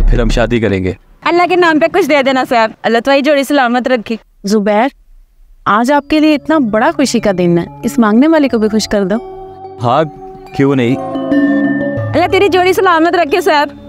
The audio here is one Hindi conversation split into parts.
फिर हम शादी करेंगे। अल्लाह के नाम पे कुछ दे देना साहब, अल्लाह तुम्हारी जोड़ी सलामत रखे। जुबैर, आज आपके लिए इतना बड़ा खुशी का दिन है, इस मांगने वाले को भी खुश कर दो। हाँ क्यों नहीं। अल्लाह तेरी जोड़ी सलामत रखे साहब।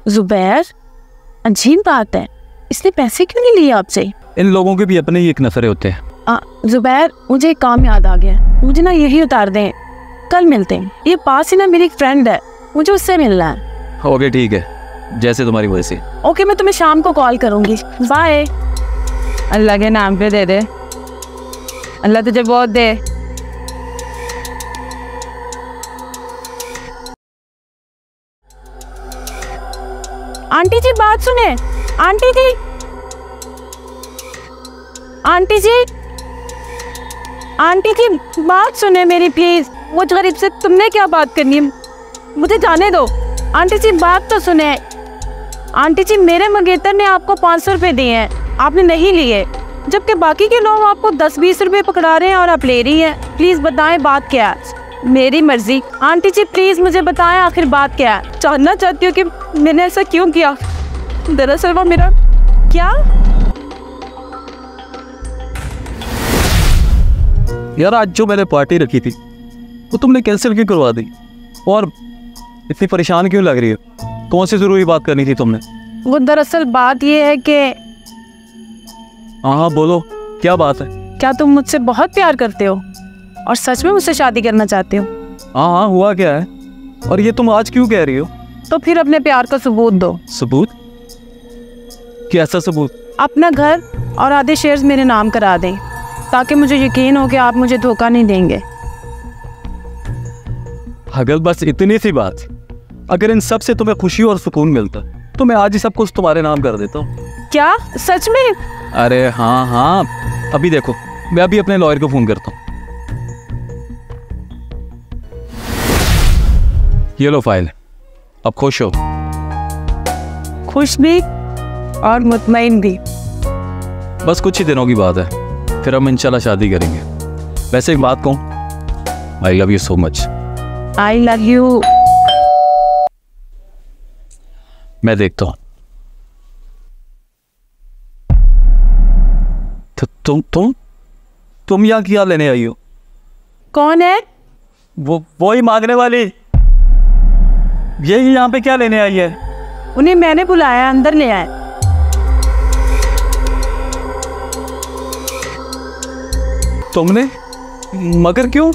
जुबैर, अजीब बात है, इसने पैसे क्यों नहीं लिए आपसे? इन लोगों के भी अपने ही एक नखरे होते हैं। जुबैर, मुझे एक काम याद आ गया, मुझे ना यही उतार दें, कल मिलते हैं। ये पास ही ना मेरी एक फ्रेंड है, मुझे उससे मिलना है। ओके ठीक है, जैसे तुम्हारी मर्जी। ओके, मैं तुम्हें शाम को कॉल करूंगी। बाय। अल्लाह के नाम पे दे दे, अल्लाह तुझे बहुत दे। आंटी जी बात सुने, आंटी जी, आंटी जी, आंटी जी बात सुने मेरी प्लीज। मुझ गरीब से तुमने क्या बात करनी है, मुझे जाने दो। आंटी जी बात तो सुने। आंटी जी, मेरे मंगेतर ने आपको 500 रुपए दिए हैं, आपने नहीं लिए, जबकि बाकी के लोग आपको 10-20 रुपए पकड़ा रहे हैं और आप ले रही हैं। प्लीज बताएं बात क्या है। मेरी मर्जी। आंटी जी प्लीज मुझे बताएं आखिर बात क्या है। जानना चाहती हूँ कि मैंने ऐसा क्यों किया। दरअसल वो मेरा क्या। यार आज जो मैंने पार्टी रखी थी वो तुमने कैंसिल क्यों करवा दी, और इतनी परेशान क्यों लग रही है? कौन सी जरूरी बात करनी थी तुमने? वो दरअसल बात ये है कि। हाँ बोलो, क्या बात है? क्या तुम मुझसे बहुत प्यार करते हो और सच में मुझसे शादी करना चाहते हो? हाँ हुआ क्या है, और ये तुम आज क्यों कह रही हो? तो फिर अपने प्यार का सबूत दो। सबूत? कैसा सबूत? अपना घर और आधे शेयर्स मेरे नाम करा दें, ताकि मुझे यकीन हो कि आप मुझे धोखा नहीं देंगे। अगर बस इतनी सी बात, अगर इन सब से तुम्हें खुशी और सुकून मिलता तो मैं आज ही सब कुछ तुम्हारे नाम कर देता हूँ। क्या सच में? अरे हाँ, अभी देखो, मैं अभी अपने लॉयर को फोन करता हूँ। ये लो फाइल, अब खुश हो? खुश भी और मुतमईन भी। बस कुछ ही दिनों की बात है, फिर हम इंशाल्लाह शादी करेंगे। वैसे एक बात कहूँ, I love you so much. I love you. मैं देखता हूँ। तुम यहाँ क्या लेने आई हो? कौन है? वो ही मांगने वाली। ये यहाँ पे क्या लेने आई है? उन्हें मैंने बुलाया, अंदर ले आए। तुमने? मगर क्यों?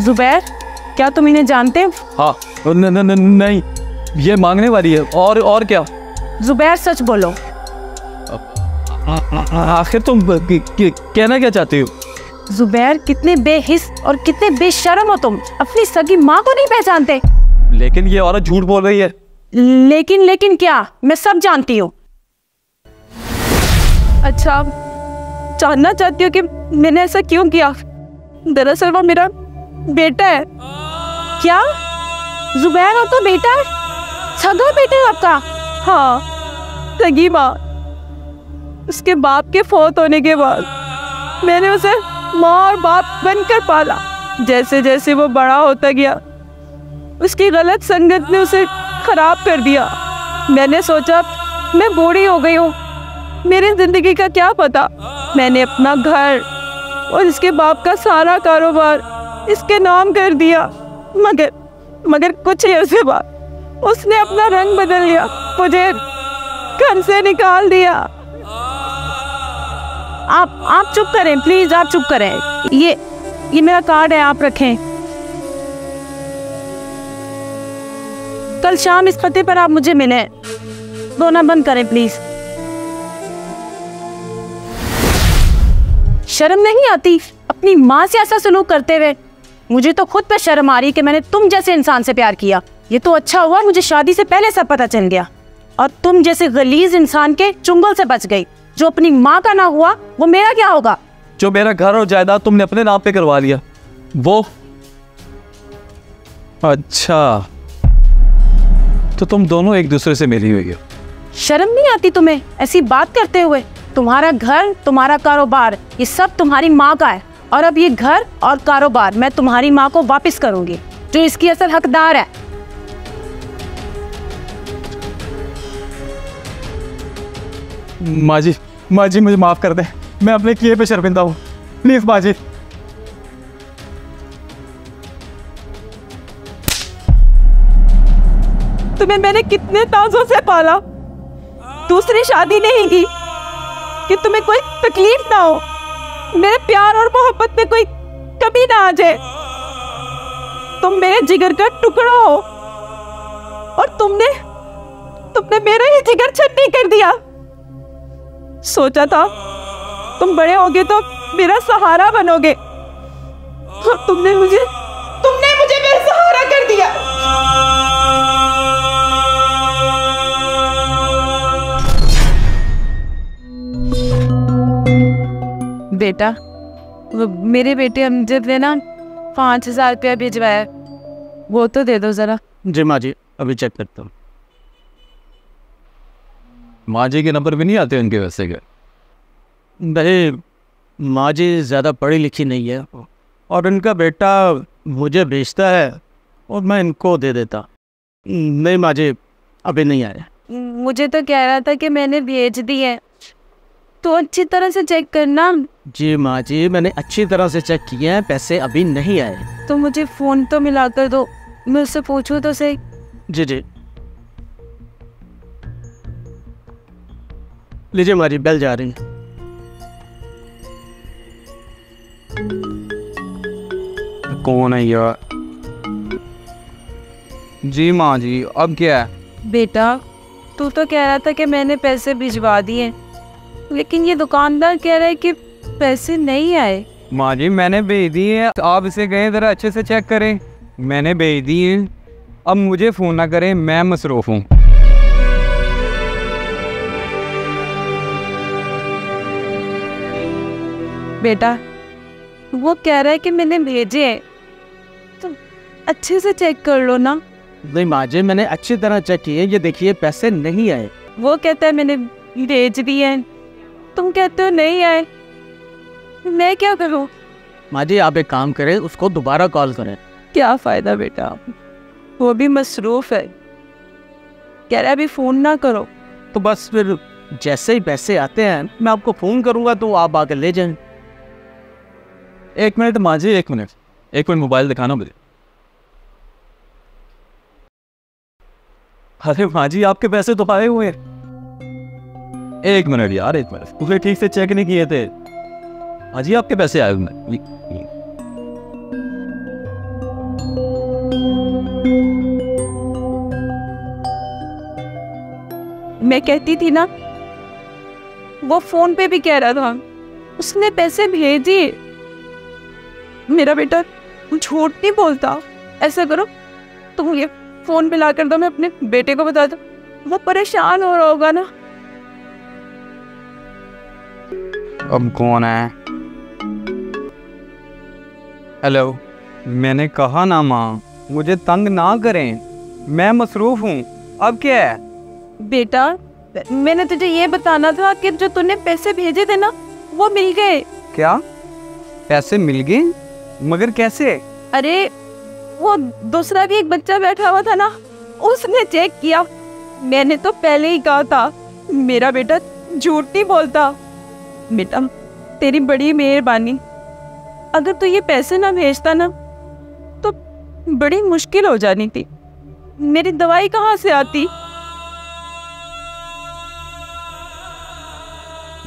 जुबैर, क्या तुम इन्हें जानते हो? हाँ नहीं, ये मांगने वाली है। और क्या? जुबैर सच बोलो। आखिर तुम कहना क्या चाहती हो? जुबैर, कितने बेहिस और कितने बेशर्म हो तुम, अपनी सगी माँ को नहीं पहचानते। लेकिन ये औरत झूठ बोल रही है। लेकिन क्या? मैं सब जानती हूँ। अच्छा, जानना चाहती हूँ कि मैंने ऐसा क्यों किया। दरअसल वो मेरा बेटा है। क्या? जुबैर आपका बेटा है? सगा बेटा है आपका? हाँ, सगी माँ। उसके बाप के फौत होने के बाद मैंने उसे माँ और बाप बनकर पाला। जैसे जैसे वो बड़ा होता गया, उसकी गलत संगत ने उसे खराब कर दिया। मैंने सोचा मैं बूढ़ी हो गई हूँ, मेरी जिंदगी का क्या पता। मैंने अपना घर और इसके बाप का सारा कारोबार इसके नाम कर दिया। मगर कुछ ही अर्से बाद उसने अपना रंग बदल लिया, मुझे घर से निकाल दिया। आप चुप करें प्लीज, आप चुप करें। ये मेरा कार्ड है, आप रखें। कल शाम इस पते पर आप मुझे मिलें। रोना बंद करें प्लीज। शर्म नहीं आती अपनी माँ से ऐसा सलूक करते हुए? मुझे तो खुद पे शर्म आ रही कि मैंने तुम जैसे इंसान से प्यार किया। ये तो अच्छा हुआ मुझे शादी से पहले सब पता चल गया, और तुम जैसे गलीज इंसान के चुंगल से बच गई। जो अपनी माँ का ना हुआ वो मेरा क्या होगा? जो मेरा घर और जायदाद तुमने अपने नाम पे करवा लिया, अच्छा, तो तुम दोनों एक दूसरे से मिली हुई हो। शर्म नहीं आती तुम्हें ऐसी बात करते हुए? तुम्हारा घर, तुम्हारा कारोबार, ये सब तुम्हारी माँ का है। और अब ये घर और कारोबार मैं तुम्हारी माँ को वापस करूंगी, जो इसकी असल हकदार है। माँ जी मुझे माफ कर दे, मैं अपने किए पे शर्मिंदा हूँ, प्लीज माँ जी। तुम्हें मैंने कितने ताज़ों से पाला, दूसरी शादी नहीं की कि तुम्हें कोई तकलीफ ना हो, मेरे प्यार और मोहब्बत में कोई कमी ना आ जाए। तुम मेरे जिगर का टुकड़ा हो और तुमने मेरा ही जिगर छन्नी कर दिया। सोचा था तुम बड़े होगे तो मेरा सहारा बनोगे, और तुमने मुझे बेसहारा कर दिया। बेटा, वो मेरे बेटे अमजद ने ना 5,000 रुपया भिजवाया, वो तो दे दो जरा। जी माँ जी, अभी चेक करता हूँ। माँ जी के नंबर भी नहीं आते उनके वैसे के? नहीं, माँ जी ज़्यादा पढ़ी लिखी नहीं है और इनका बेटा मुझे भेजता है और मैं इनको दे देता। नहीं माँ जी, अभी नहीं आए। मुझे तो कह रहा था कि मैंने भेज दी है, तो अच्छी तरह से चेक करना। जी माँ जी, मैंने अच्छी तरह से चेक किए हैं, पैसे अभी नहीं आए। तो मुझे फ़ोन तो मिला कर दो, मैं उससे पूछूं तो सही। जी जी, लीजिए माँ जी, बेल जा रही है। कौन है यार? जी माँ जी, अब क्या है? बेटा, तू तो कह रहा था कि मैंने पैसे भिजवा दिए, लेकिन ये दुकानदार कह रहा है कि पैसे नहीं आए। माँ जी मैंने भेज दी है, आप इसे कहें ज़रा अच्छे से चेक करें। मैंने भेज दी है, अब मुझे फ़ोन ना करें, मैं मसरूफ़ हूँ। बेटा, वो कह रहा है कि मैंने भेजे हैं, तो अच्छे से चेक कर लो ना। नहीं माँ जी, मैंने अच्छी तरह चेक किए, ये देखिए पैसे नहीं आए। वो कहता है मैंने भेज दिए हैं, तुम कहते हो नहीं आए, मैं क्या करूं? माँ जी आप एक काम करें, उसको दोबारा कॉल करें। क्या फ़ायदा बेटा, वो भी मसरूफ़ है, कह रहा है अभी फ़ोन ना करो। तो बस फिर जैसे ही पैसे आते हैं मैं आपको फ़ोन करूँगा, तो आप आकर ले जाएं। एक मिनट माँ जी, एक मिनट मोबाइल दिखाना मुझे। अरे माँ जी, आपके पैसे तो आए हुए हैं। एक मिनट यार, एक मिनट, तुमने ठीक से चेक नहीं किए थे। माँ जी आपके पैसे आए हुए। मैं कहती थी ना, वो फ़ोन पे भी कह रहा था उसने पैसे भेज दिए। मेरा बेटा झूठ नहीं बोलता। ऐसा करो, तुम ये फ़ोन पे ला कर दो, मैं अपने बेटे को बता दूं, वो परेशान हो रहा होगा ना। अब कौन है? हेलो, मैंने कहा ना माँ, मुझे तंग ना करें, मैं मसरूफ़ हूँ। अब क्या है? बेटा, मैंने तुझे ये बताना था कि जो तूने पैसे भेजे थे ना, वो मिल गए। क्या? पैसे मिल गए? मगर कैसे? अरे वो दूसरा भी एक बच्चा बैठा हुआ था ना, उसने चेक किया। मैंने तो पहले ही कहा था, मेरा बेटा झूठ नहीं बोलता। बेटा तेरी बड़ी मेहरबानी, अगर तू ये पैसे ना भेजता ना तो बड़ी मुश्किल हो जानी थी। मेरी दवाई कहाँ से आती?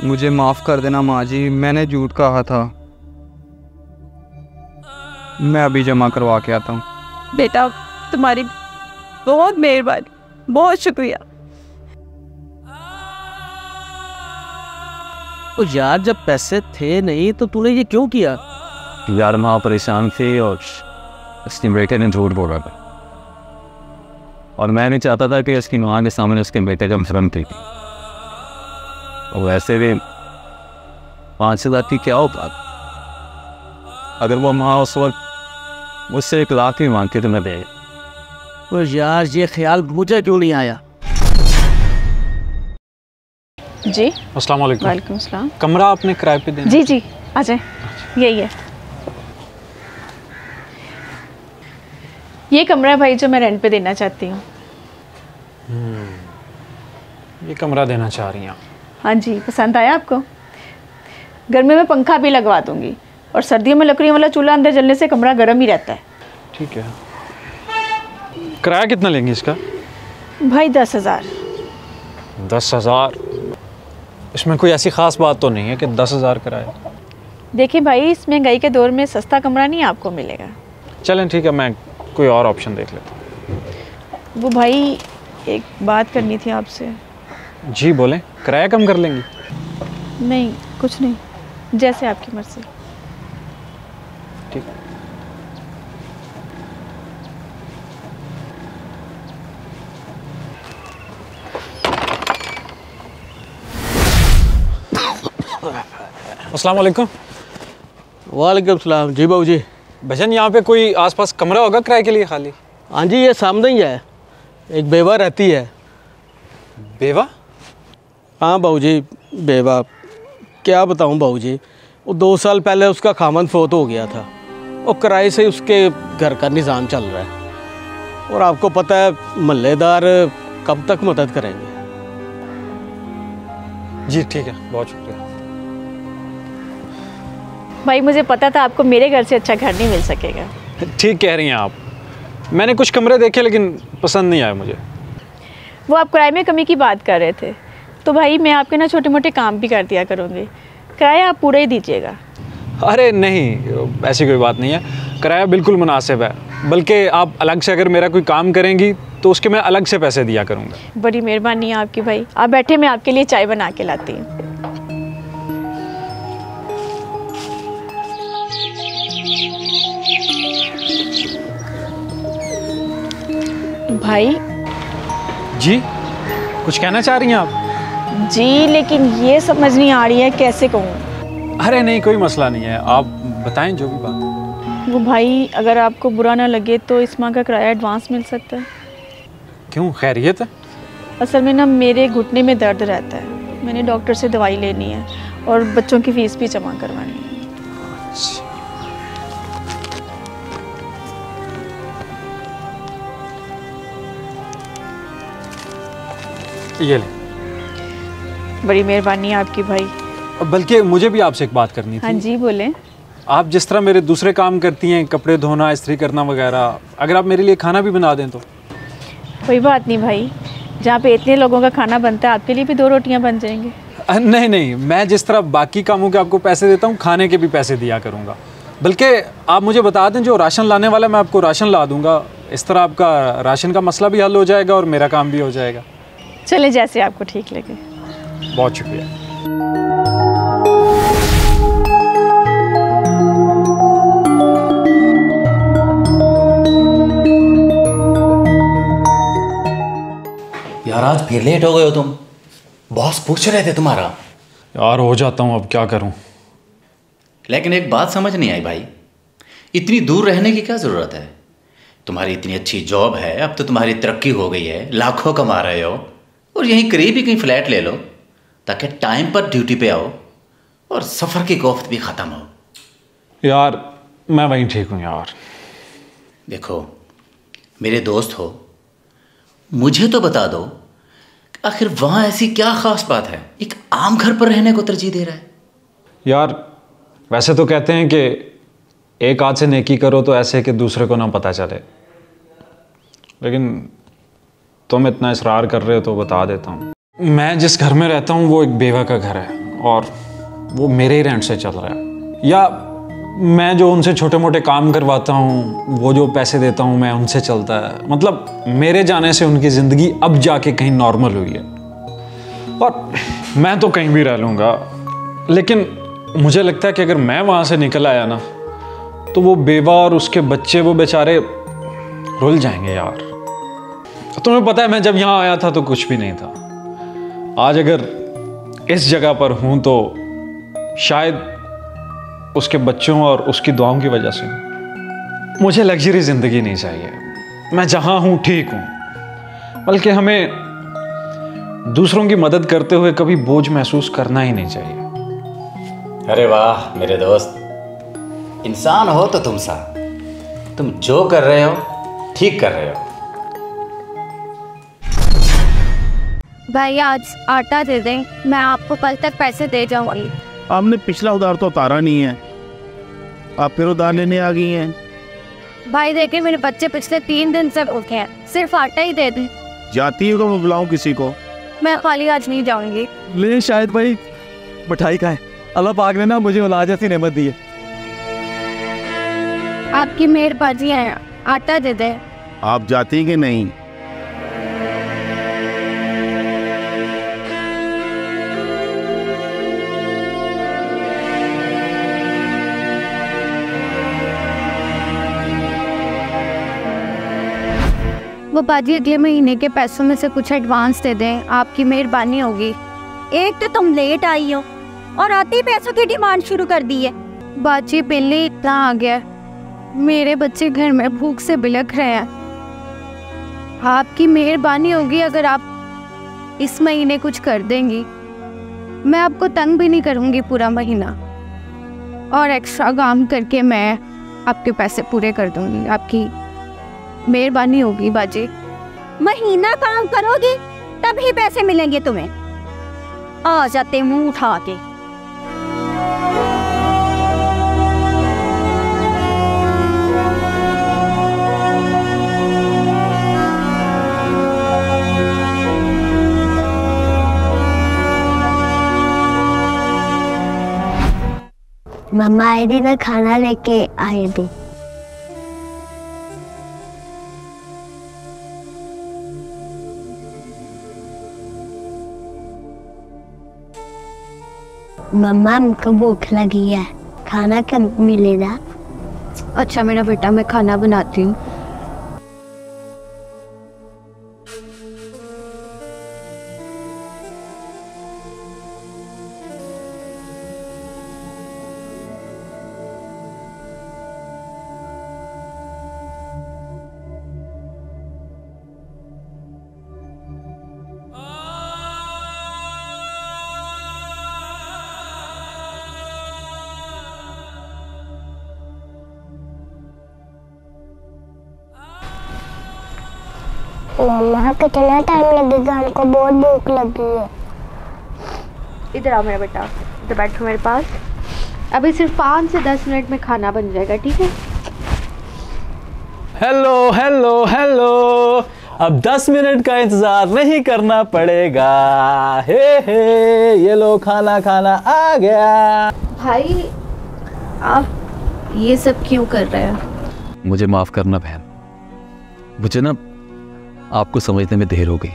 मुझे माफ़ कर देना माँ जी, मैंने झूठ कहा था। मैं अभी जमा करवा के आता हूँ। बेटा तुम्हारी बहुत मेहरबानी, बहुत शुक्रिया। तो यार जब पैसे थे नहीं तो तूने ये क्यों किया? यार माँ परेशान थे और उसके बेटे ने झूठ बोला था, और मैं नहीं चाहता था कि उसकी माँ के सामने उसके बेटे जब शर्म थी। और वैसे भी 5,000 की क्या औकात, अगर वो माँ उस वक्त मुझसे 1 लाख ही मांगती तो मैं दे। वो यार ये ख्याल मुझे क्यों नहीं आया। जी अस्सलाम वालेकुम। वालेकुम सलाम। कमरा आपने किराए पे देना? जी जी आ जाए, यही है। ये कमरा है भाई जो मैं रेंट पे देना चाहती हूँ। ये कमरा देना चाह रही हैं आप? हाँ जी, पसंद आया आपको? गर्मी में पंखा भी लगवा दूंगी और सर्दियों में लकड़ियों वाला चूल्हा अंदर जलने से कमरा गर्म ही रहता है। ठीक है। किराया कितना लेंगे इसका? भाई 10,000। 10,000? इसमें कोई ऐसी ख़ास बात तो नहीं है कि 10,000 किराया? देखिए भाई, इस महंगाई के दौर में सस्ता कमरा नहीं आपको मिलेगा। चलें ठीक है, मैं कोई और ऑप्शन देख लेता हूँ। वो भाई एक बात करनी थी आपसे। जी बोलें, किराया कम कर लेंगी? नहीं कुछ नहीं, जैसे आपकी मर्जी। ठीक। अस्सलाम वालेकुम। वालेकुम सलाम। जी बाबू जी। भजन यहाँ पे कोई आसपास कमरा होगा किराए के लिए खाली? हाँ जी, ये सामने ही है, एक बेवा रहती है। बेवा? हाँ बाबू जी, बेवा। क्या बताऊँ बाबू जी, वो 2 साल पहले उसका खामन फोत हो गया था और किराए से उसके घर का निज़ाम चल रहा है। और आपको पता है महल्लेदार कब तक मदद करेंगे। जी ठीक है, बहुत शुक्रिया। भाई मुझे पता था आपको मेरे घर से अच्छा घर नहीं मिल सकेगा। ठीक कह रही हैं आप। मैंने कुछ कमरे देखे लेकिन पसंद नहीं आए मुझे। वो आप किराए में कमी की बात कर रहे थे, तो भाई मैं आपके ना छोटे मोटे काम भी कर दिया करूँगी, किराया आप पूरा ही दीजिएगा। अरे नहीं, ऐसी कोई बात नहीं है, किराया बिल्कुल मुनासिब है। बल्कि आप अलग से अगर मेरा कोई काम करेंगी तो उसके मैं अलग से पैसे दिया करूँगा। बड़ी मेहरबानी है आपकी भाई। आप बैठे, मैं आपके लिए चाय बना के लाती हूँ। भाई। जी, कुछ कहना चाह रही हैं आप? जी, लेकिन ये समझ नहीं आ रही है कैसे कहूँ। अरे नहीं, कोई मसला नहीं है, आप बताएं जो भी बात। वो भाई, अगर आपको बुरा ना लगे तो इस माह का किराया एडवांस मिल सकता है? क्यों, खैरियत है? असल में ना मेरे घुटने में दर्द रहता है, मैंने डॉक्टर से दवाई लेनी है और बच्चों की फीस भी जमा करवानी है। ये ले। बड़ी मेहरबानी है आपकी भाई। बल्कि मुझे भी आपसे एक बात करनी थी। हाँ जी बोलें। आप जिस तरह मेरे दूसरे काम करती हैं, कपड़े धोना, इस्त्री करना वगैरह, अगर आप मेरे लिए खाना भी बना दें तो? कोई बात नहीं भाई, जहाँ पे इतने लोगों का खाना बनता है आपके लिए भी 2 रोटियाँ बन जाएंगी। नहीं नहीं, मैं जिस तरह बाकी कामों के आपको पैसे देता हूँ, खाने के भी पैसे दिया करूँगा। बल्कि आप मुझे बता दें, जो राशन लाने वाला मैं आपको राशन ला दूँगा। इस तरह आपका राशन का मसला भी हल हो जाएगा और मेरा काम भी हो जाएगा। चले, जैसे आपको ठीक लगे। बहुत शुक्रिया। यार आज फिर लेट हो गए हो तुम, बॉस पूछ रहे थे तुम्हारा। यार हो जाता हूँ, अब क्या करूँ। लेकिन एक बात समझ नहीं आई भाई, इतनी दूर रहने की क्या ज़रूरत है? तुम्हारी इतनी अच्छी जॉब है, अब तो तुम्हारी तरक्की हो गई है, लाखों कमा रहे हो, और यहीं करीब ही कहीं फ्लैट ले लो ताकि टाइम पर ड्यूटी पे आओ और सफ़र की गोफ्त भी ख़त्म हो। यार मैं वहीं ठीक हूँ यार। देखो मेरे दोस्त हो, मुझे तो बता दो आखिर वहाँ ऐसी क्या ख़ास बात है, एक आम घर पर रहने को तरजीह दे रहा है? यार वैसे तो कहते हैं कि एक हाथ से नेकी करो तो ऐसे कि दूसरे को ना पता चले, लेकिन तुम इतना इसरार कर रहे हो तो बता देता हूँ। मैं जिस घर में रहता हूँ वो एक बेवा का घर है और वो मेरे ही रेंट से चल रहा है। या मैं जो उनसे छोटे मोटे काम करवाता हूँ, वो जो पैसे देता हूँ मैं, उनसे चलता है। मतलब मेरे जाने से उनकी ज़िंदगी अब जाके कहीं नॉर्मल हुई है। और मैं तो कहीं भी रह लूँगा, लेकिन मुझे लगता है कि अगर मैं वहाँ से निकल आया ना तो वो बेवा और उसके बच्चे, वो बेचारे रुल जाएंगे यार। तुम्हें पता है मैं जब यहाँ आया था तो कुछ भी नहीं था। आज अगर इस जगह पर हूँ तो शायद उसके बच्चों और उसकी दुआओं की वजह से। मुझे लग्जरी ज़िंदगी नहीं चाहिए, मैं जहां हूं ठीक हूं, बल्कि हमें दूसरों की मदद करते हुए कभी बोझ महसूस करना ही नहीं चाहिए। अरे वाह मेरे दोस्त, इंसान हो तो तुम सा, तुम जो कर रहे हो ठीक कर रहे हो। भाई आज आटा दे दें, मैं आपको कल तक पैसे दे जाऊंगी। आपने पिछला उधार तो उतारा नहीं है, आप फिर उधार लेने आ गई हैं। भाई देखिए मेरे बच्चे पिछले 3 दिन से भूखे हैं, सिर्फ आटा ही दे दें। जाती हो तो मैं बुलाऊं किसी को? मैं खाली आज नहीं जाऊंगी। ले शायद भाई मिठाई खाएं, अल्लाह पाक ने ना मुझे औलाद जैसी नेमत दी है। आपकी मेहरबानी है, आटा दे दे। आप जाती कि नहीं? वो बाजी अगले महीने के पैसों में से कुछ एडवांस दे दें, आपकी मेहरबानी होगी। एक तो तुम लेट आई हो और आते ही पैसों की डिमांड शुरू कर दी है। बाजी बिल ही इतना आ गया, मेरे बच्चे घर में भूख से बिलख रहे हैं। आपकी मेहरबानी होगी अगर आप इस महीने कुछ कर देंगी। मैं आपको तंग भी नहीं करूंगी पूरा महीना, और एक्स्ट्रा काम करके मैं आपके पैसे पूरे कर दूंगी। आपकी मेहरबानी होगी बाजी। महीना काम करोगी तभी पैसे मिलेंगे तुम्हें। आ जाते मुंह उठा के। मम्मा आए थे ना, खाना लेके आए थे। मम्मा हमको भूख लगी है, खाना कब मिलेगा? अच्छा मेरा बेटा, मैं खाना बनाती हूँ। मम्मा कितना टाइम लगेगा? हमको बहुत भूख लगी है। इधर आओ मेरा बेटा, इधर बैठो मेरे पास। अभी सिर्फ 5 से 10 मिनट में खाना बन जाएगा, ठीक है? हेलो हेलो हेलो, अब 10 मिनट का इंतजार नहीं करना पड़ेगा। हे ये लो खाना खाना आ गया। भाई आप ये सब क्यों कर रहे हैं? मुझे माफ करना बहन, मुझे ना आपको समझने में देर हो गई।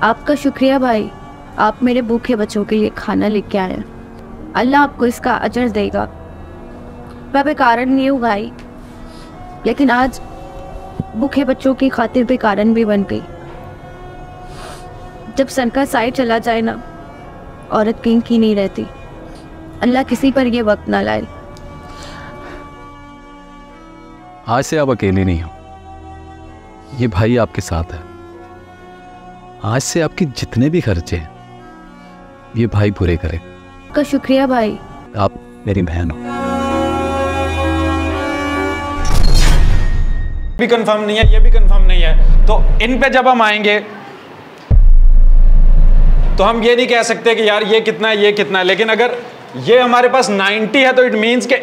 आपका शुक्रिया भाई, आप मेरे भूखे बच्चों के लिए खाना लेके आए। अल्लाह आपको इसका अजर देगा। मैं बेकारण नहीं हूँ भाई, लेकिन आज भूखे बच्चों की खातिर बेकारण भी बन गई। जब सन का साए चला जाए ना, औरत कहीं की नहीं रहती। अल्लाह किसी पर ये वक्त ना लाए। आज से आप अकेले नहीं हो, ये भाई आपके साथ है। आज से आपके जितने भी खर्चे हैं ये भाई पूरे करे। का शुक्रिया भाई, आप मेरी बहन हो। भी कंफर्म नहीं है, ये भी कंफर्म नहीं है, तो इन पे जब हम आएंगे तो हम ये नहीं कह सकते कि यार ये कितना है ये कितना है। लेकिन अगर ये हमारे पास 90 है तो इट मीन्स के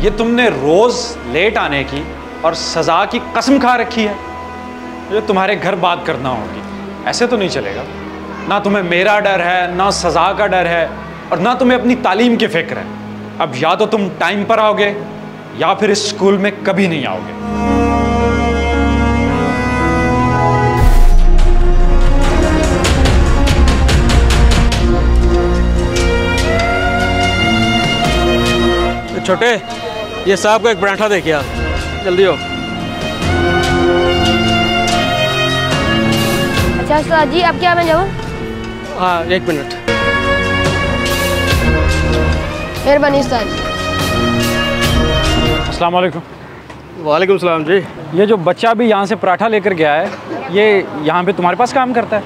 ये तुमने रोज लेट आने की और सजा की कसम खा रखी है। ये तुम्हारे घर बात करना होगी, ऐसे तो नहीं चलेगा। ना तुम्हें मेरा डर है, ना सजा का डर है, और ना तुम्हें अपनी तालीम की फिक्र है। अब या तो तुम टाइम पर आओगे या फिर इस स्कूल में कभी नहीं आओगे। छोटे, ये साहब को एक पराठा दे के आ, जल्दी हो। अच्छा उस्ताद जी, अब क्या मैं जाऊँ? हाँ 1 मिनट। मेहरबानी उस्ताद जी। अस्सलाम वालेकुम। वालेकुम सलाम जी। ये जो बच्चा भी यहाँ से पराठा लेकर गया है, ये यहाँ पे तुम्हारे पास काम करता है?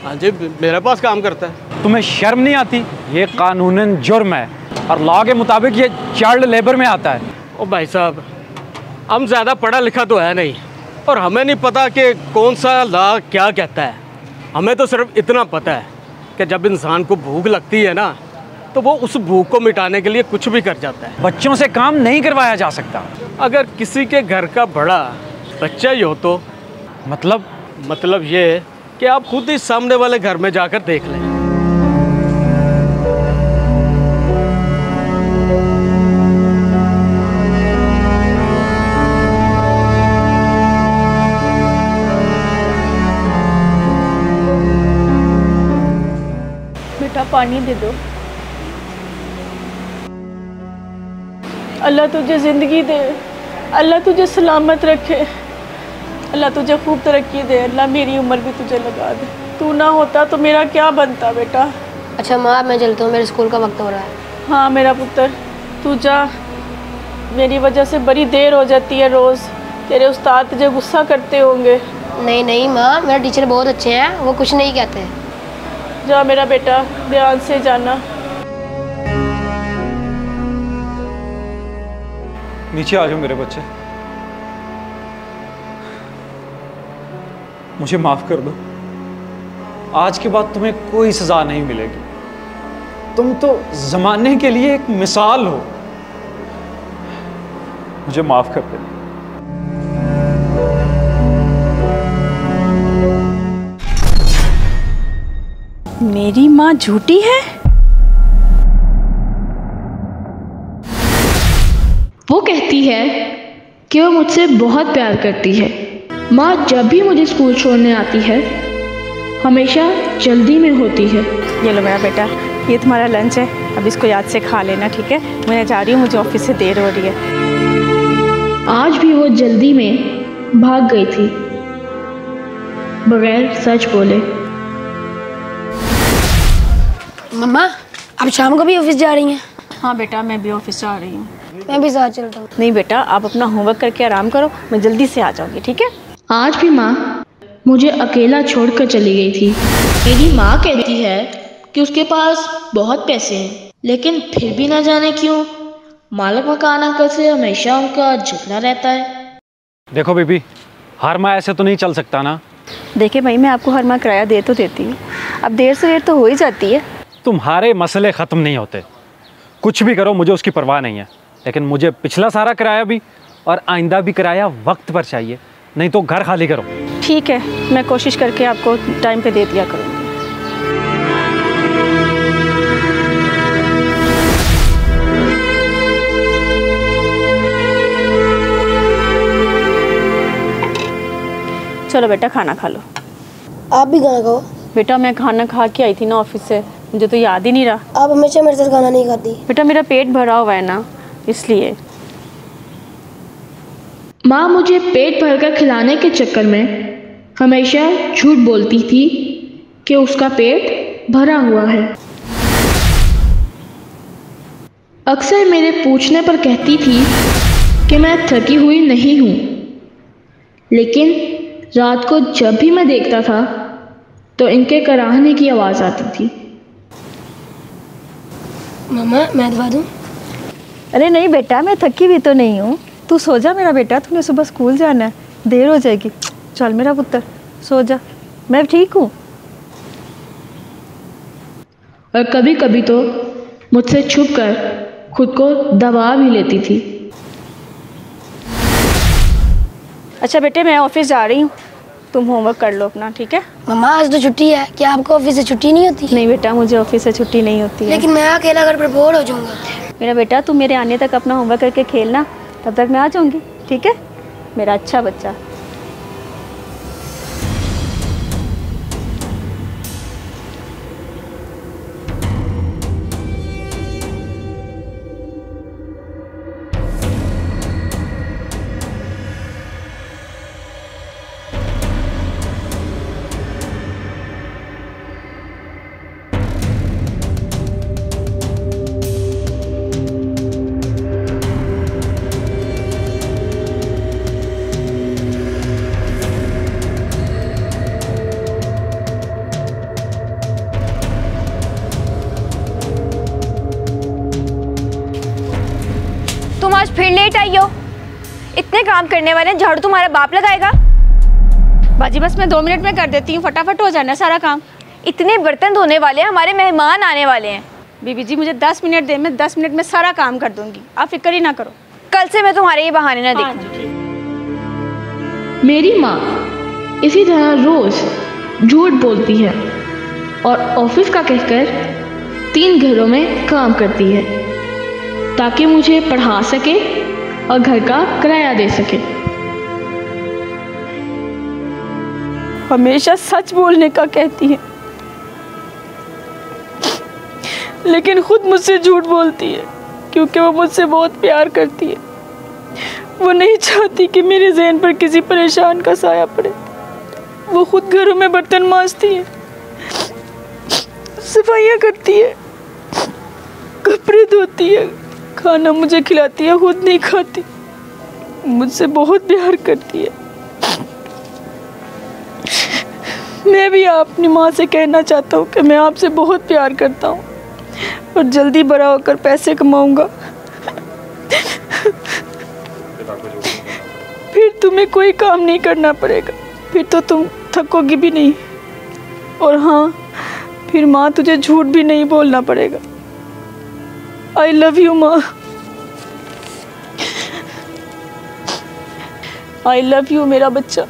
हाँ जी, मेरे पास काम करता है। तुम्हें शर्म नहीं आती? ये कानूनन जुर्म है और लॉ के मुताबिक ये चाइल्ड लेबर में आता है। ओ भाई साहब, हम ज़्यादा पढ़ा लिखा तो है नहीं और हमें नहीं पता कि कौन सा लॉ क्या कहता है। हमें तो सिर्फ इतना पता है कि जब इंसान को भूख लगती है ना, तो वो उस भूख को मिटाने के लिए कुछ भी कर जाता है। बच्चों से काम नहीं करवाया जा सकता। अगर किसी के घर का बड़ा बच्चा ही हो तो मतलब ये कि आप खुद ही सामने वाले घर में जाकर देख लें। बेटा पानी दे दो। अल्लाह तुझे ज़िंदगी दे, अल्लाह तुझे सलामत रखे, अल्लाह तुझे खूब तरक्की दे, अल्लाह मेरी उम्र भी तुझे लगा दे। तू ना होता तो मेरा क्या बनता बेटा। अच्छा माँ, मैं चलता हूँ, मेरे स्कूल का वक्त हो रहा है। हाँ मेरा पुत्र, तू जा। मेरी वजह से बड़ी देर हो जाती है रोज़। तेरे उस्ताद तुझे गुस्सा करते होंगे। नहीं नहीं माँ, मेरे टीचर बहुत अच्छे हैं, वो कुछ नहीं कहते। जा मेरा बेटा, ध्यान से जाना। नीचे आ जाओ मेरे बच्चे, मुझे माफ कर दो। आज के बाद तुम्हें कोई सजा नहीं मिलेगी। तुम तो जमाने के लिए एक मिसाल हो। मुझे माफ कर दे। मेरी माँ झूठी है? वो कहती है कि वो मुझसे बहुत प्यार करती है। माँ जब भी मुझे स्कूल छोड़ने आती है हमेशा जल्दी में होती है। ये लो मेरा बेटा, ये तुम्हारा लंच है, अब इसको याद से खा लेना, ठीक है? मैं जा रही हूँ, मुझे ऑफिस से देर हो रही है। आज भी वो जल्दी में भाग गई थी बगैर सच बोले। मम्मा, आप शाम को भी ऑफिस जा रही हैं? हाँ बेटा, मैं भी ऑफिस जा रही हूँ। मैं भी साथ चलता हूँ। नहीं बेटा, आप अपना होमवर्क करके आराम करो, मैं जल्दी से आ जाऊँगी, ठीक है? आज भी माँ मुझे अकेला छोड़कर चली गई थी। मेरी माँ कहती है कि उसके पास बहुत पैसे हैं, लेकिन फिर भी ना जाने क्यों मालिक मकान अंकल से हमेशा उनका झगड़ा रहता है। देखो बीबी, हर माह ऐसे तो नहीं चल सकता ना। देखिए भाई, मैं आपको हर माह किराया दे तो देती हूँ, अब देर से देर तो हो ही जाती है। तुम्हारे मसले ख़त्म नहीं होते। कुछ भी करो, मुझे उसकी परवाह नहीं है, लेकिन मुझे पिछला सारा किराया भी और आइंदा भी किराया वक्त पर चाहिए, नहीं तो घर खाली करो। ठीक है, मैं कोशिश करके आपको टाइम पे दे दिया करूँगी। चलो बेटा, खाना खा लो। आप भी खाना खाओ। बेटा मैं खाना खा के आई थी ना ऑफिस से, मुझे तो याद ही नहीं रहा। आप हमेशा मेरे साथ खाना नहीं खाती। बेटा मेरा पेट भरा हुआ है ना, इसलिए। माँ मुझे पेट भरकर खिलाने के चक्कर में हमेशा झूठ बोलती थी कि उसका पेट भरा हुआ है। अक्सर मेरे पूछने पर कहती थी कि मैं थकी हुई नहीं हूँ, लेकिन रात को जब भी मैं देखता था तो इनके कराहने की आवाज़ आती थी। मम्मा मैं दवा दूँ? अरे नहीं बेटा, मैं थकी भी तो नहीं हूँ, तू सो जा मेरा बेटा, तूने सुबह स्कूल जाना है, देर हो जाएगी। चल मेरा पुत्र सो जा, मैं ठीक हूँ। और कभी कभी तो मुझसे छुपकर खुद को दबा भी लेती थी। अच्छा बेटे, मैं ऑफिस जा रही हूँ, तुम होमवर्क कर लो अपना, ठीक है? मम्मा आज तो छुट्टी है, क्या आपको ऑफिस से छुट्टी नहीं होती? नहीं बेटा, मुझे ऑफिस से छुट्टी नहीं होती है। लेकिन मैं अकेला घर पर बोर हो जाऊंगा। मेरा बेटा तुम मेरे आने तक अपना होमवर्क करके खेलना, तब तक मैं आ जाऊँगी, ठीक है मेरा अच्छा बच्चा। आज फिर लेट आई हो। इतने काम करने वाले, झाड़ू तुम्हारा बाप लगाएगा। बाजी बस मैं 2 मिनट में कर देती हूँ, फटाफट हो जाना सारा काम। इतने बर्तन धोने वाले, हमारे मेहमान आने वाले हैं। बीबी जी मुझे 10 मिनट दे, मैं 10 मिनट में सारा काम कर दूंगी, आप फिक्र ही ना करो। कल से मैं तुम्हारे ये बहाने ना देखूं। मेरी माँ इसी तरह रोज झूठ बोलती है और ऑफिस का कहकर 3 घरों में काम करती है ताकि मुझे पढ़ा सके और घर का किराया दे सके। हमेशा सच बोलने का कहती है, लेकिन खुद मुझसे झूठ बोलती है क्योंकि वो मुझसे बहुत प्यार करती है। वो नहीं चाहती कि मेरे ज़हन पर किसी परेशान का साया पड़े। वो खुद घरों में बर्तन मांजती है, सफाइयाँ करती है, कपड़े धोती है, खाना मुझे खिलाती है, खुद नहीं खाती। मुझसे बहुत प्यार करती है। मैं भी अपनी माँ से कहना चाहता हूँ कि मैं आपसे बहुत प्यार करता हूँ और जल्दी बड़ा होकर पैसे कमाऊंगा। फिर तुम्हें कोई काम नहीं करना पड़ेगा, फिर तो तुम थकोगी भी नहीं। और हाँ, फिर माँ तुझे झूठ भी नहीं बोलना पड़ेगा। आई लव यू माँ। आई लव यू मेरा बच्चा।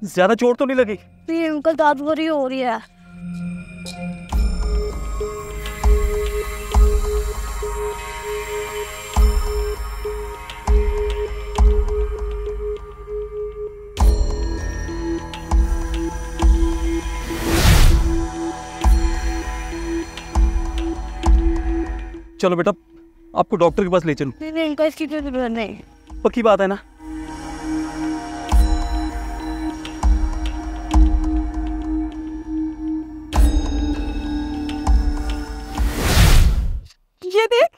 ज्यादा चोट तो नहीं लगी? नहीं अंकल, दांत बुरी हो रही है। चलो बेटा, आपको डॉक्टर के पास ले चलूं। नहीं अंकल, इसकी कोई जरूरत नहीं। पक्की बात है ना? ये देख।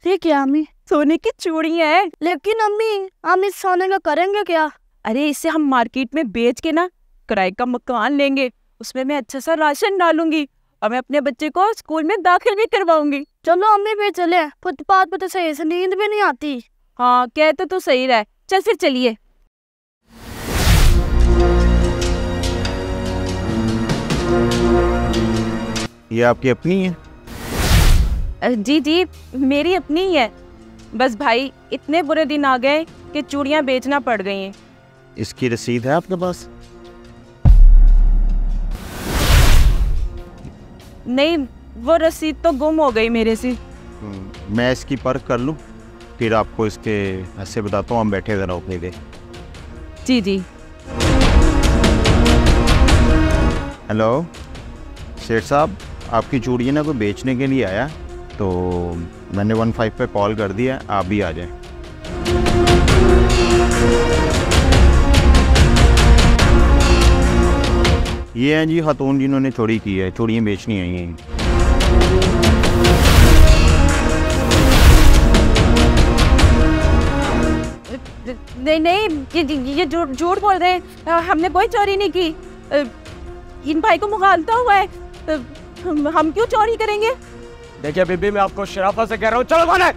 ये क्या अम्मी? सोने की चूड़ियां हैं। लेकिन अम्मी, हम इस सोने का करेंगे क्या? अरे इसे हम मार्केट में बेच के ना किराए का मकान लेंगे, उसमें मैं अच्छा सा राशन डालूंगी और मैं अपने बच्चे को स्कूल में दाखिल भी करवाऊंगी। चलो अम्मी फिर चले, फुटपाथ पे तो सही से नींद भी नहीं आती। हाँ कहते तो सही रहा। चल फिर चलिए। ये आपकी अपनी है? जी जी मेरी अपनी ही है। बस भाई इतने बुरे दिन आ गए कि चूड़ियां बेचना पड़ गई हैं। इसकी रसीद है आपके पास? नहीं, वो रसीद तो गुम हो गई मेरे से। मैं इसकी परख कर लूँ, फिर आपको इसके ऐसे बताता हूँ। हम बैठे ज़रा अपने दे। जी जी। हेलो शेठ साहब, आपकी चूड़ियाँ ना कोई बेचने के लिए आया, तो मैंने 15 पे कॉल कर दिया, आप भी आ जाएं। ये हैं जी खातून जिन्होंने चोरी की है, चूड़ियाँ बेचनी आई हैं। नहीं नहीं, ये झूठ बोल रहे हैं। हमने कोई चोरी नहीं की। इन भाई को मुगालता हुआ है, हम क्यों चोरी करेंगे? देखिए बीबी, मैं आपको शराफत से कह रहा हूँ, चलो थाने।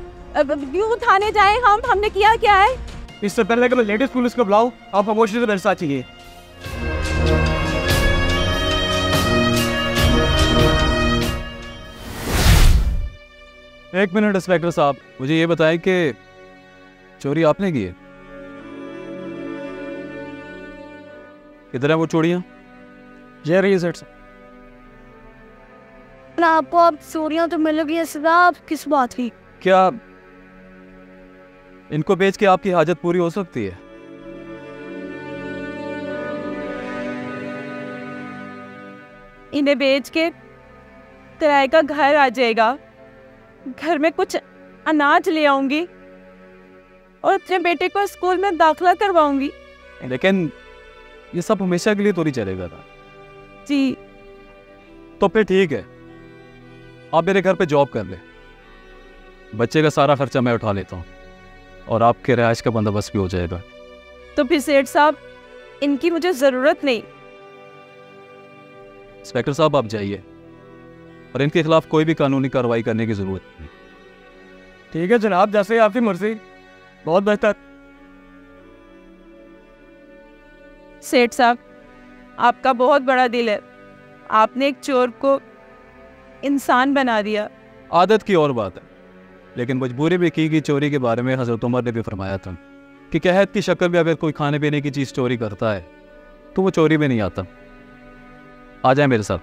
क्यों थाने जाए? हमने किया क्या है? इससे पहले कि मैं लेडीज पुलिस को बुलाऊं, आप खामोशी से मेरे साथ चाहिए। एक मिनट इंस्पेक्टर साहब, मुझे ये बताएं कि चोरी आपने की है? किधर है वो चूड़ियाँ? ये रही सेठ साहब। आपको अब चूड़ियाँ तो मिल गई, आप किस बात की? क्या इनको बेच के आपकी हाजत पूरी हो सकती है? इन्हें बेच के किराए का घर आ जाएगा, घर में कुछ अनाज ले आऊंगी और अपने बेटे को स्कूल में दाखिला करवाऊंगी। लेकिन ये सब हमेशा के लिए तो नहीं चलेगा था जी। तो फिर ठीक है, आप मेरे घर पे जॉब कर ले, बच्चे का सारा खर्चा मैं उठा लेता हूँ और आपके रिहाइश का बंदोबस्त भी हो जाएगा। तो फिर सेठ साहब इनकी मुझे ज़रूरत नहीं। इंस्पेक्टर साहब आप जाइए और इनके खिलाफ कोई भी कानूनी कार्रवाई करने की जरूरत नहीं। ठीक है जनाब, जैसे आपकी मर्जी। बहुत बेहतर। सेठ साहब आपका बहुत बड़ा दिल है, आपने एक चोर को इंसान बना दिया। आदत की और बात है, लेकिन मजबूरी भी की कि चोरी के बारे में हज़रत उमर ने भी फरमाया था कि कहत की शक्ल में अगर कोई खाने पीने की चीज़ चोरी करता है तो वो चोरी में नहीं आता। आ जाए मेरे साथ।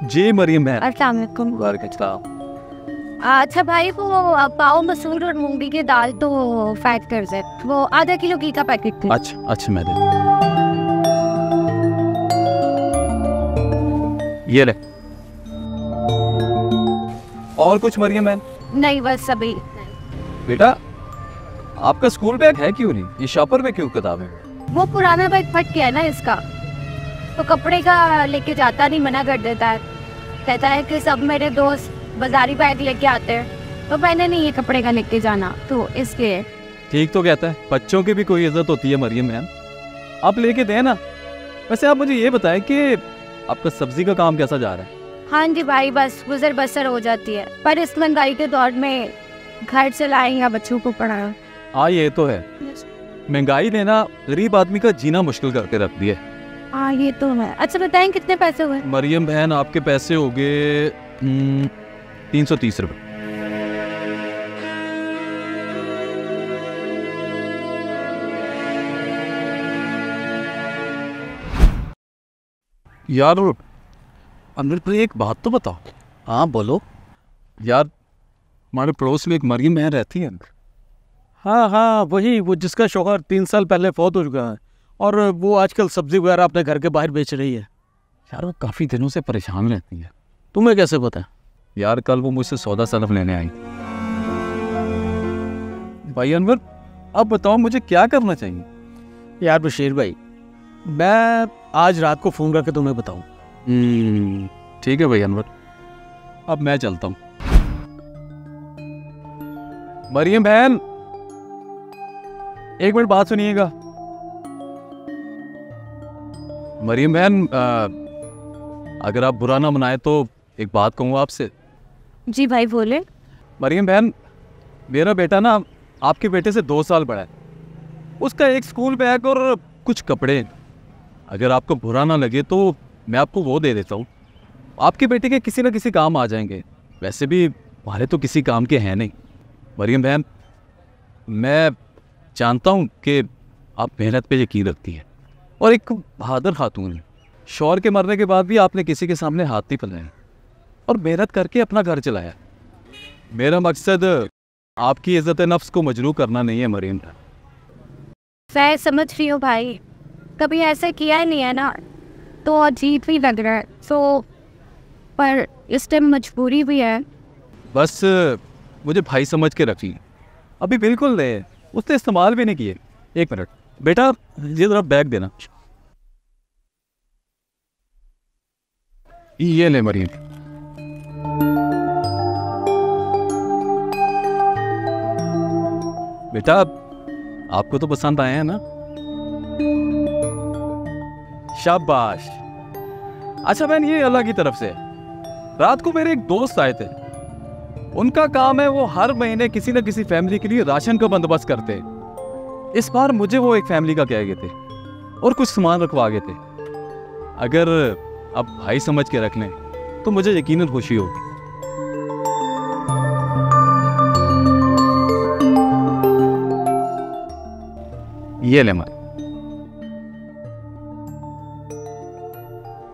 जी मरियम है। अस्सलाम वालेकुम। वालेकुम सलाम। अच्छा भाई, वो पाव मसूर और मूंगी की दाल तो पैक कर दे, वो आधा किलो घी का पैकेट थी। अच्छा मैं दे। ये ले। और कुछ मरियम है? नहीं बस अभी। बेटा आपका स्कूल बैग है क्यों नहीं? ये शॉपर में क्यों किताबें? वो पुराना बैग फट गया ना इसका, तो कपड़े का लेके जाता नहीं, मना कर देता है। कहता है कि सब मेरे दोस्त बाजारी बैग लेके आते हैं, तो मैंने नहीं ये कपड़े का लेके जाना, तो इसलिए। ठीक तो कहता है, बच्चों की भी कोई इज्जत होती है मरियम मैम, आप लेके दें ना। वैसे आप मुझे ये बताएं कि आपका सब्जी का काम कैसा जा रहा है? हाँ जी भाई, बस गुजर बसर हो जाती है, पर इस महंगाई के दौर में घर चलाएं या बच्चों को पढ़ाएं। हाँ ये तो है, महंगाई ने ना गरीब आदमी का जीना मुश्किल करके रख दिया। हाँ ये तो है। अच्छा बताएं कितने पैसे हुए? मरियम बहन आपके पैसे हो गए 330 रुपये। यार अंदर पर एक बात तो बताओ। हाँ बोलो। यार हमारे पड़ोस में एक मरियम बहन रहती है। हाँ वही, वो जिसका शौहर 3 साल पहले फौत हो चुका है, और वो आजकल सब्जी वगैरह अपने घर के बाहर बेच रही है। यार वो काफ़ी दिनों से परेशान रहती है। तुम्हें कैसे पता? यार कल वो मुझसे सौदा सलफ लेने आई। भाई अनवर अब बताओ मुझे क्या करना चाहिए? यार बशीर भाई, मैं आज रात को फ़ोन करके तुम्हें बताऊं। ठीक है भाई अनवर, अब मैं चलता हूँ। मरियम बहन एक मिनट बात सुनिएगा। मरियम बहन अगर आप बुरा ना मनाए तो एक बात कहूँ आपसे। जी भाई बोले। मरियम बहन मेरा बेटा ना आपके बेटे से 2 साल बड़ा है, उसका एक स्कूल बैग और कुछ कपड़े, अगर आपको बुरा ना लगे तो मैं आपको वो दे देता हूँ, आपके बेटे के किसी न किसी काम आ जाएंगे। वैसे भी हमारे तो किसी काम के हैं नहीं। मरियम बहन मैं जानता हूँ कि आप मेहनत पे यकीन रखती हैं और एक बहादुर खातून है। शौहर के मरने के बाद भी आपने किसी के सामने हाथ नहीं फैलाया और मेहनत करके अपना घर चलाया। मेरा मकसद आपकी इज्जत नफ्स को मजरूह करना नहीं है मरियम। मैं समझ रही हूँ भाई, कभी ऐसा किया ही नहीं है ना, तो अजीब ही लग रहा है। तो पर इस टाइम मजबूरी भी है। बस मुझे भाई समझ के रखिए। अभी बिल्कुल नए, उसने इस्तेमाल भी नहीं किए। एक मिनट बेटा, ये जरा बैग देना। ये ले मरियम। बेटा आपको तो पसंद आए हैं ना? शाबाश। अच्छा बहन, ये अल्लाह की तरफ से। रात को मेरे एक दोस्त आए थे, उनका काम है वो हर महीने किसी न किसी फैमिली के लिए राशन का बंदोबस्त करते। इस बार मुझे वो एक फैमिली का कह गए थे और कुछ सामान रखवा गए थे। अगर आप भाई समझ के रख लें तो मुझे यकीनन खुशी होगी। ये ले मां।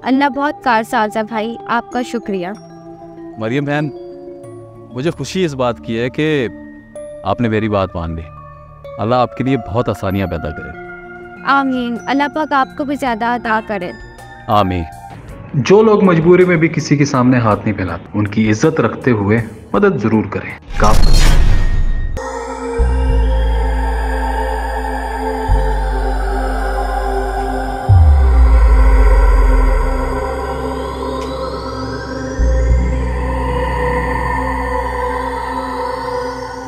अल्लाह बहुत कारसाज है भाई, आपका शुक्रिया। मरियम बहन मुझे खुशी इस बात की है कि आपने मेरी बात मान ली। अल्लाह आपके लिए बहुत आसानियां पैदा करे। आमीन। अल्लाह पाक आपको भी ज़्यादा अता करे। आमीन। जो लोग मजबूरी में भी किसी के सामने हाथ नहीं फैलाते, उनकी इज्जत रखते हुए मदद जरूर करें। काफी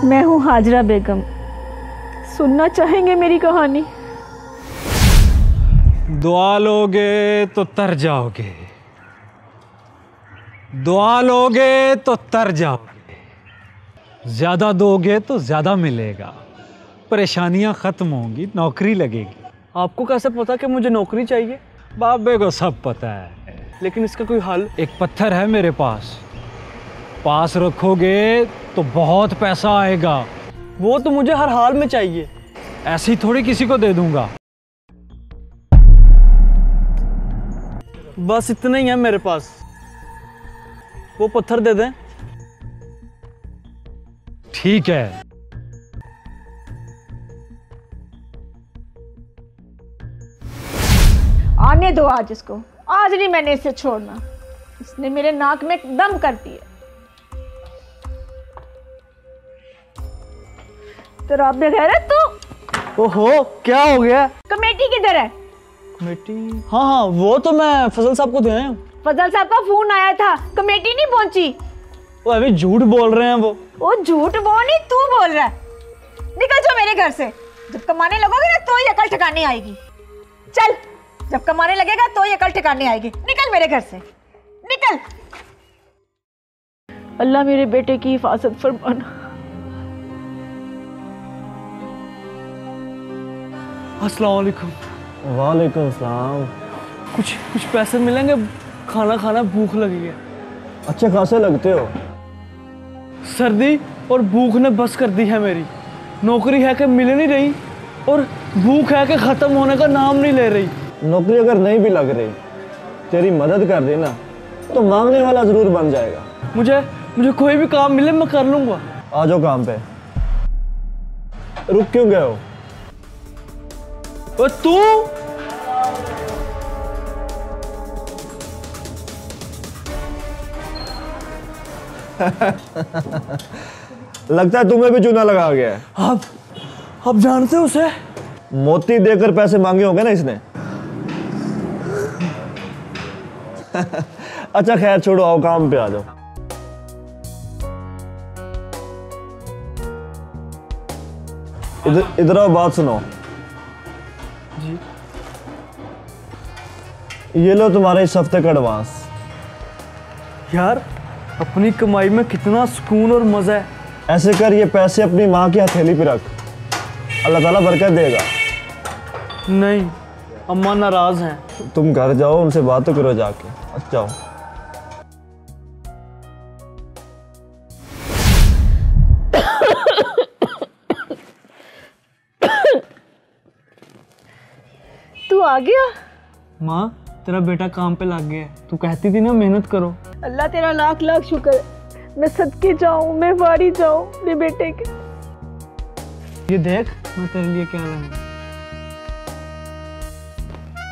मैं हूँ हाजरा बेगम। सुनना चाहेंगे मेरी कहानी? दुआ लोगे तो तर जाओगे, दुआ लोगे तो तर जाओगे, ज्यादा दोगे तो ज्यादा मिलेगा, परेशानियां खत्म होंगी, नौकरी लगेगी। आपको कैसे पता कि मुझे नौकरी चाहिए? बाबे को सब पता है। लेकिन इसका कोई हल? एक पत्थर है मेरे पास रखोगे तो बहुत पैसा आएगा। वो तो मुझे हर हाल में चाहिए। ऐसी थोड़ी किसी को दे दूंगा। बस इतना ही है मेरे पास, वो पत्थर दे दें। ठीक है। आने दो आज इसको, आज नहीं मैंने इसे छोड़ना। इसने मेरे नाक में दम कर दिया। तेरा बगैर तू। ओहो, क्या हो गया? कमेटी किधर है? कमेटी? हाँ, वो तो मैं फजल साहब को दे आया हूं। फजल साहब का फोन आया था, कमेटी नहीं पहुंची। वो अभी झूठ बोल रहे हैं। वो झूठ बोल नहीं, तू बोल रहा है। निकल जाओ मेरे घर से। जब कमाने लगोगे ना तो ही अकल ठिकाने आएगी। चल, जब कमाने लगेगा तो ही अकल ठिकाने आएगी। निकल मेरे घर से, निकल। अल्लाह मेरे बेटे की हिफाजत फरमाना। अस्सलाम वालेकुम। वालेकुम सलाम। कुछ पैसे मिलेंगे? खाना खाना, भूख लगी है। अच्छे खासे लगते हो। सर्दी और भूख ने बस कर दी है मेरी। नौकरी है कि मिल नहीं रही और भूख है कि ख़त्म होने का नाम नहीं ले रही। नौकरी अगर नहीं भी लग रही, तेरी मदद कर रही ना, तो मांगने वाला ज़रूर बन जाएगा। मुझे कोई भी काम मिले मैं कर लूँगा। आ जाओ काम पे। रुक क्यों गए हो? और तू? लगता है तुम्हें भी चूना लगा गया है। आप जानते हो उसे? मोती देकर पैसे मांगे होंगे ना इसने। अच्छा खैर छोड़ो, आओ काम पे आ जाओ। इधर आओ, बात सुनो जी। ये लो तुम्हारे इस हफ्ते का एडवांस। यार, अपनी कमाई में कितना सुकून और मजा है। ऐसे कर, ये पैसे अपनी माँ की हथेली पे रख, अल्लाह ताला बरकत देगा। नहीं, अम्मा नाराज हैं। तुम घर जाओ, उनसे बात तो करो जाके। अच्छा जाओ। तू आ गया? माँ, तेरा बेटा काम पे लग गया है। तू कहती थी ना मेहनत करो। अल्लाह तेरा लाख लाख शुक्र है। मैं सदके जाऊं, मैं वारी जाऊं मेरे बेटे के। ये देख, मैं तेरे लिए क्या लाऊं।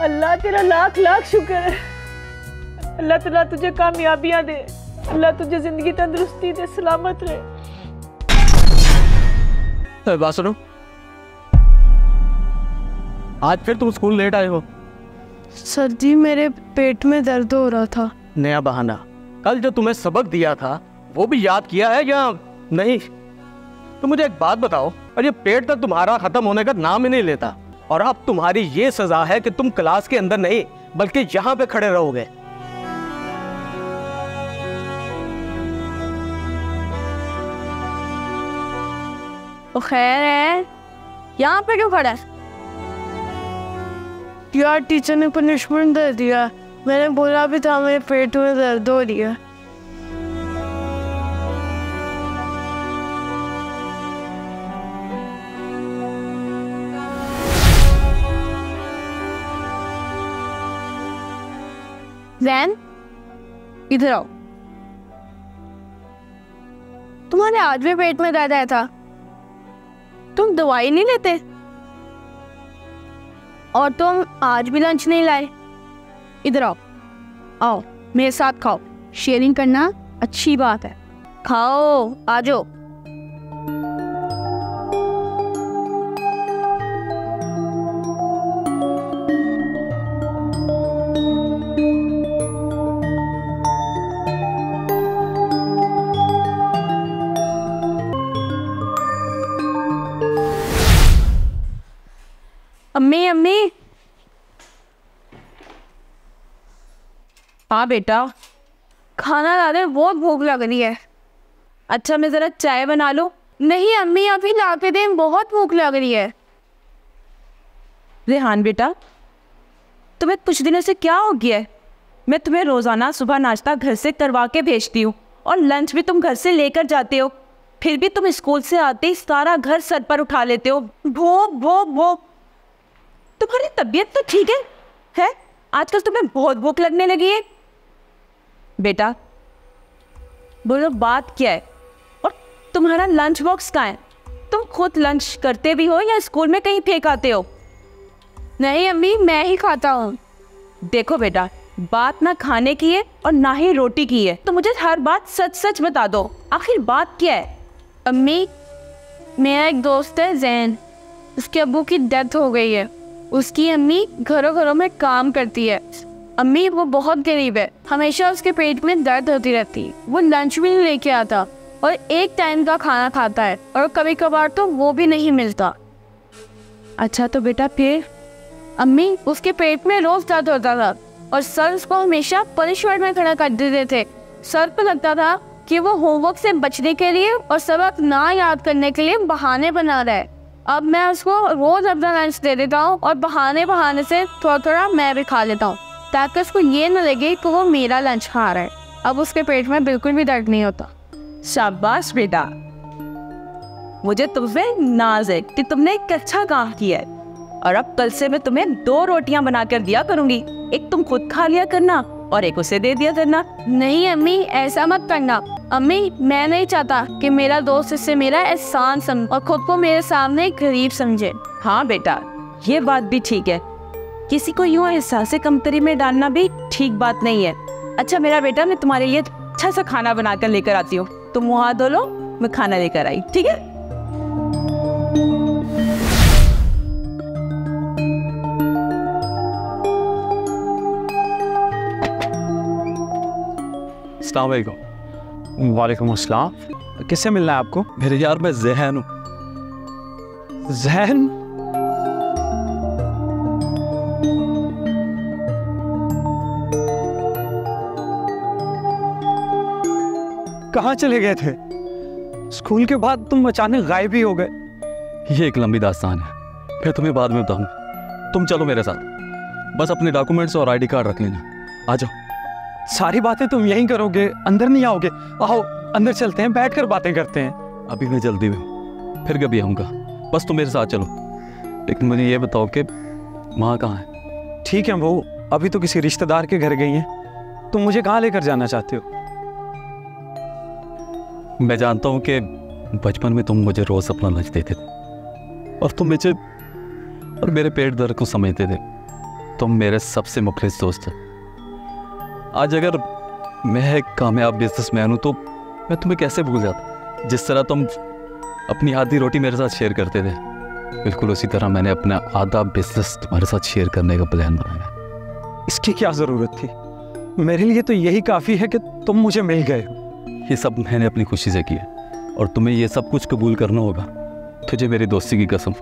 अल्लाह तेरा लाख लाख शुक्र है। अल्लाह ताला तुझे कामयाबियां दे, अल्लाह तुझे जिंदगी तंदुरुस्ती दे, सलामत रहे। बात सुनो, आज फिर तुम स्कूल लेट आए हो। सर जी, मेरे पेट में दर्द हो रहा था। नया बहाना। कल जो तुम्हें सबक दिया था वो भी याद किया है या नहीं? तो मुझे एक बात बताओ, और ये पेट तक तुम्हारा खत्म होने का नाम ही नहीं लेता, और अब तुम्हारी ये सजा है कि तुम क्लास के अंदर नहीं बल्कि यहाँ पे खड़े रहोगे। तो खैर है, यहाँ पे क्यों खड़ा है? यार, टीचर ने पनिशमेंट दे दिया। मैंने बोला भी था मेरे पेट में दर्द हो रही है। जैन, इधर आओ। तुम्हारे आज भी पेट में दर्द आया था, तुम दवाई नहीं लेते और तुम आज भी लंच नहीं लाए। इधर आओ, आओ मेरे साथ खाओ। शेयरिंग करना अच्छी बात है, खाओ, आ जाओ। अम्मी अम्मी। हाँ बेटा, खाना ला दे, बहुत भूख लग रही है। अच्छा मैं ज़रा चाय बना लूँ? नहीं अम्मी, अभी ला के दे, बहुत भूख लग रही है। रेहान बेटा, तुम्हें कुछ दिनों से क्या हो गया है? मैं तुम्हें रोज़ाना सुबह नाश्ता घर से करवा के भेजती हूँ और लंच भी तुम घर से लेकर जाते हो, फिर भी तुम स्कूल से आते ही सारा घर सर पर उठा लेते हो। भूख भूख भूख। तुम्हारी तबीयत तो ठीक है? आजकल तुम्हें बहुत भूख लगने लगी है। बेटा बोलो बात क्या है? और तुम्हारा लंच बॉक्स कहाँ है? तुम खुद लंच करते भी हो या स्कूल में कहीं फेंक आते हो? नहीं अम्मी, मैं ही खाता हूँ। देखो बेटा, बात ना खाने की है और ना ही रोटी की है, तो मुझे हर बात सच सच बता दो, आखिर बात क्या है? अम्मी, मेरा एक दोस्त है जैन, उसके अब्बू की डेथ हो गई है। उसकी अम्मी घरों घरों में काम करती है। अम्मी वो बहुत गरीब है, हमेशा उसके पेट में दर्द होती रहती है। वो लंच भी नहीं लेके आता और एक टाइम का खाना खाता है और कभी कभार तो वो भी नहीं मिलता। अच्छा तो बेटा फिर? अम्मी उसके पेट में रोज दर्द होता था और सर उसको हमेशा पनिशमेंट में खड़ा कर देते थे। सर को लगता था कि वो होमवर्क से बचने के लिए और सबक ना याद करने के लिए बहाने बना रहा है। अब मैं उसको रोज अपना लंच दे देता हूँ और बहाने से थोड़ा थोड़ा मैं भी खा लेता हूँ, ताकि उसको ये न लगे कि वो मेरा लंच खा रहा है। अब उसके पेट में बिल्कुल भी दर्द नहीं होता। शाबाश बेटा, मुझे तुमसे नाज है कि तुमने एक अच्छा काम किया है। और अब कल से मैं तुम्हें 2 रोटियां बनाकर दिया करूंगी, एक तुम खुद खा लिया करना और एक उसे दे दिया करना। नहीं अम्मी, ऐसा मत करना। अम्मी मैं नहीं चाहता कि मेरा दोस्त इससे मेरा एहसान समझे और खुद को मेरे सामने गरीब समझे। हाँ बेटा, ये बात भी ठीक है, किसी को यूं एहसास कमतरी में डालना भी ठीक बात नहीं है। अच्छा मेरा बेटा, मैं तुम्हारे लिए अच्छा सा खाना बनाकर लेकर आती हूँ, तुम मुँह हाथ धो लो, मैं खाना लेकर आई, ठीक है? अस्सलाम वालेकुम। वालेकुम अस्सलाम। किससे मिलना है आपको? मेरे यार मैं जहन हूँ। जहन? कहाँ चले गए थे? स्कूल के बाद तुम अचानक गायब ही हो गए। ये एक लंबी दास्तान है, मैं तुम्हें बाद में बताऊंगा। तुम चलो मेरे साथ, बस अपने डॉक्यूमेंट्स और आईडी कार्ड रख लेना। आ जाओ। सारी बातें तुम यहीं करोगे, अंदर नहीं आओगे? आओ अंदर चलते हैं, बैठकर बातें करते हैं। अभी मैं जल्दी में हूँ, फिर कभी आऊँगा, बस तुम मेरे साथ चलो। लेकिन मुझे ये बताओ कि माँ कहाँ है? ठीक है, वो अभी तो किसी रिश्तेदार के घर गई हैं। तुम मुझे कहाँ लेकर जाना चाहते हो? मैं जानता हूँ कि बचपन में तुम मुझे रोज अपना लंच देते थे और तुम मुझे और मेरे पेट दर्द को समझते थे। तुम मेरे सबसे मुखलिस दोस्त थे। आज अगर मैं एक कामयाब बिजनेसमैन हूँ तो मैं तुम्हें कैसे भूल जाता? जिस तरह तुम अपनी आधी रोटी मेरे साथ शेयर करते थे, बिल्कुल उसी तरह मैंने अपना आधा बिजनेस तुम्हारे साथ शेयर करने का प्लान बनाया। इसकी क्या ज़रूरत थी? मेरे लिए तो यही काफ़ी है कि तुम मुझे मिल गए। ये सब मैंने अपनी खुशी से किया और तुम्हें ये सब कुछ कबूल करना होगा। तुझे मेरी दोस्ती की कसम,